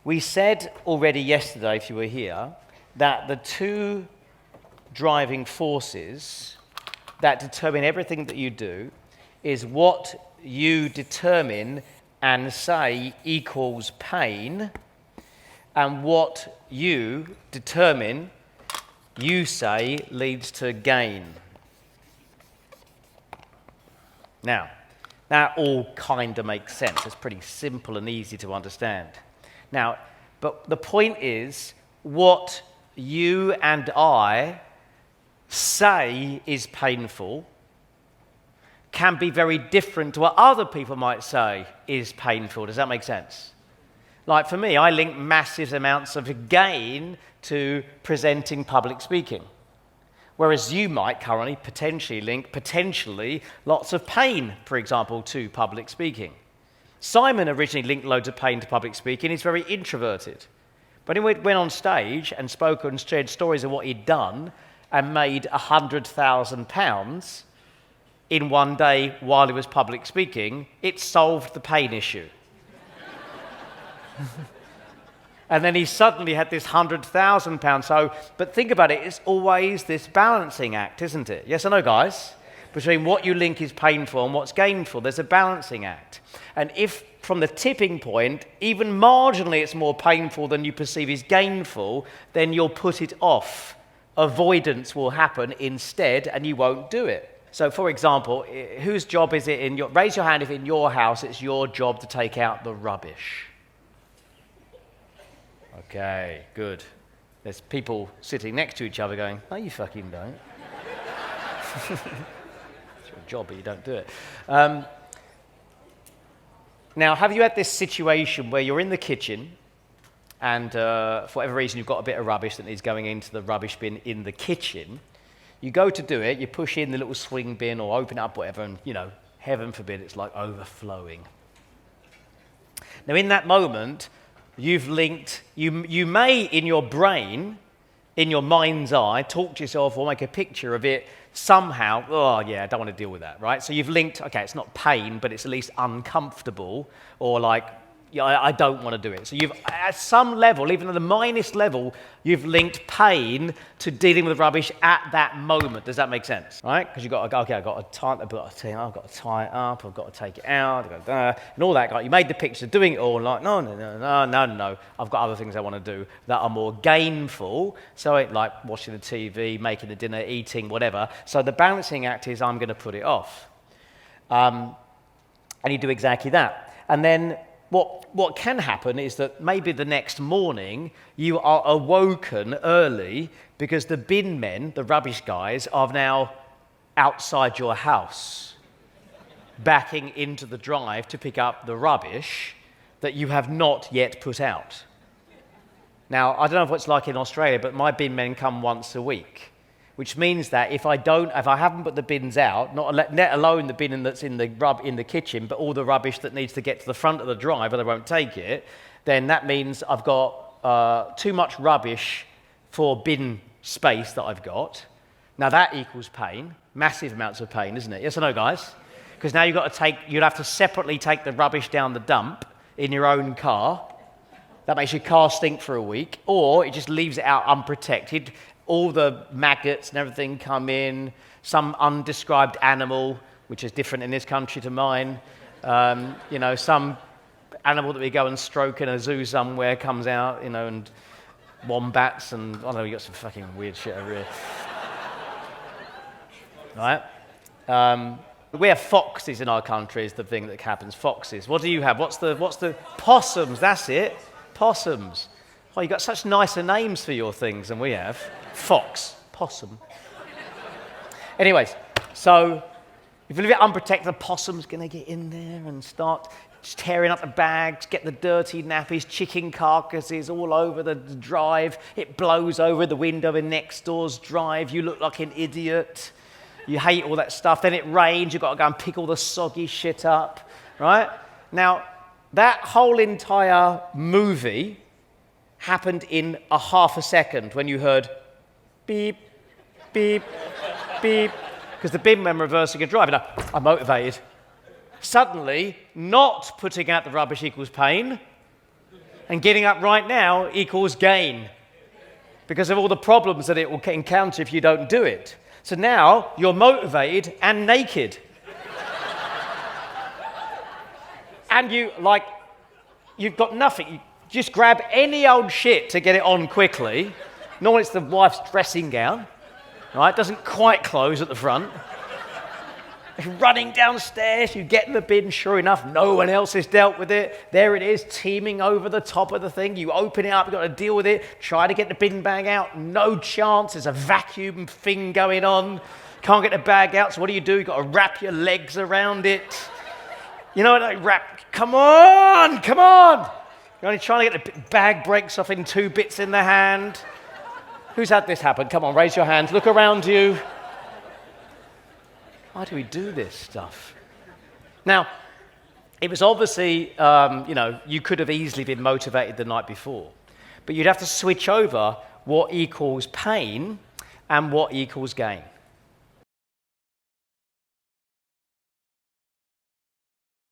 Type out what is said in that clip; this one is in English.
We said already yesterday, if you were here, that the two driving forces that determine everything that you do is what you determine and say equals pain, and what you determine, you say, leads to gain. Now, that all kind of makes sense. It's pretty simple and easy to understand. Now, but the point is, what you and I say is painful can be very different to what other people might say is painful. Does that make sense? Like for me, I link massive amounts of gain to presenting public speaking, whereas you might currently potentially link lots of pain, for example, to public speaking. Simon originally linked loads of pain to public speaking. He's very introverted. But he went on stage and spoke and shared stories of what he'd done and made £100,000 in one day while he was public speaking. It solved the pain issue. And then he suddenly had this £100,000. But think about it, it's always this balancing act, isn't it? Yes or no, guys? Between what you link is painful and what's gainful, there's a balancing act. And if from the tipping point, even marginally it's more painful than you perceive is gainful, then you'll put it off. Avoidance will happen instead, and you won't do it. So, for example, whose job is it raise your hand if in your house it's your job to take out the rubbish. Okay, good. There's people sitting next to each other going, no, you fucking don't. It's your job, but you don't do it. Now, have you had this situation where you're in the kitchen and for whatever reason you've got a bit of rubbish that needs going into the rubbish bin in the kitchen? You go to do it, you push in the little swing bin or open it up, whatever, and, heaven forbid, it's like overflowing. Now, in that moment, you've linked, you may in your brain, in your mind's eye, talk to yourself or make a picture of it somehow. Oh, yeah, I don't want to deal with that, right? So you've linked, okay, it's not pain, but it's at least uncomfortable, or like, yeah, I don't want to do it. So you've, at some level, even at the minus level, you've linked pain to dealing with rubbish at that moment. Does that make sense? Right? Because you've got to go, okay, I've got to tie it up, I've got to take it out, and all that. Like, you made the picture doing it all, like, no. I've got other things I want to do that are more gainful. So like watching the TV, making the dinner, eating, whatever. So the balancing act is I'm going to put it off. And you do exactly that. And then what can happen is that maybe the next morning you are awoken early because the bin men, the rubbish guys, are now outside your house, backing into the drive to pick up the rubbish that you have not yet put out. Now, I don't know what it's like in Australia, but my bin men come once a week, which means that if I haven't put the bins out, not let alone the bin that's in the kitchen, but all the rubbish that needs to get to the front of the drive, or they won't take it, then that means I've got too much rubbish for bin space that I've got. Now that equals pain, massive amounts of pain, isn't it? Yes or no, guys? Because now you'd have to separately take the rubbish down the dump in your own car. That makes your car stink for a week, or it just leaves it out unprotected. All the maggots and everything come in, some undescribed animal, which is different in this country to mine, some animal that we go and stroke in a zoo somewhere comes out, and wombats, and I don't know, you got some fucking weird shit over here. Right? We have foxes in our country is the thing that happens, foxes. What do you have? What's the possums, that's it, possums. Oh, you got such nicer names for your things than we have. Fox, possum. Anyways, so if you leave it unprotected, the possum's going to get in there and start tearing up the bags, get the dirty nappies, chicken carcasses all over the drive. It blows over the window in next door's drive. You look like an idiot. You hate all that stuff. Then it rains. You've got to go and pick all the soggy shit up, right? Now, that whole entire movie happened in a half a second when you heard beep, beep, beep, because the bin men reversing a drive. Now, I'm motivated. Suddenly, not putting out the rubbish equals pain. And getting up right now equals gain because of all the problems that it will encounter if you don't do it. So now you're motivated and naked. And you've got nothing. You just grab any old shit to get it on quickly. Normally it's the wife's dressing gown, right? It doesn't quite close at the front. You're running downstairs, you get in the bin, sure enough, no one else has dealt with it. There it is, teeming over the top of the thing. You open it up, you've got to deal with it. Try to get the bin bag out, no chance. There's a vacuum thing going on. Can't get the bag out, so what do? You've got to wrap your legs around it. You know what, come on! You're only trying to get the bag breaks off in 2 bits in the hand. Who's had this happen? Come on, raise your hands, look around you. Why do we do this stuff? Now, it was obviously, you could have easily been motivated the night before, but you'd have to switch over what equals pain and what equals gain.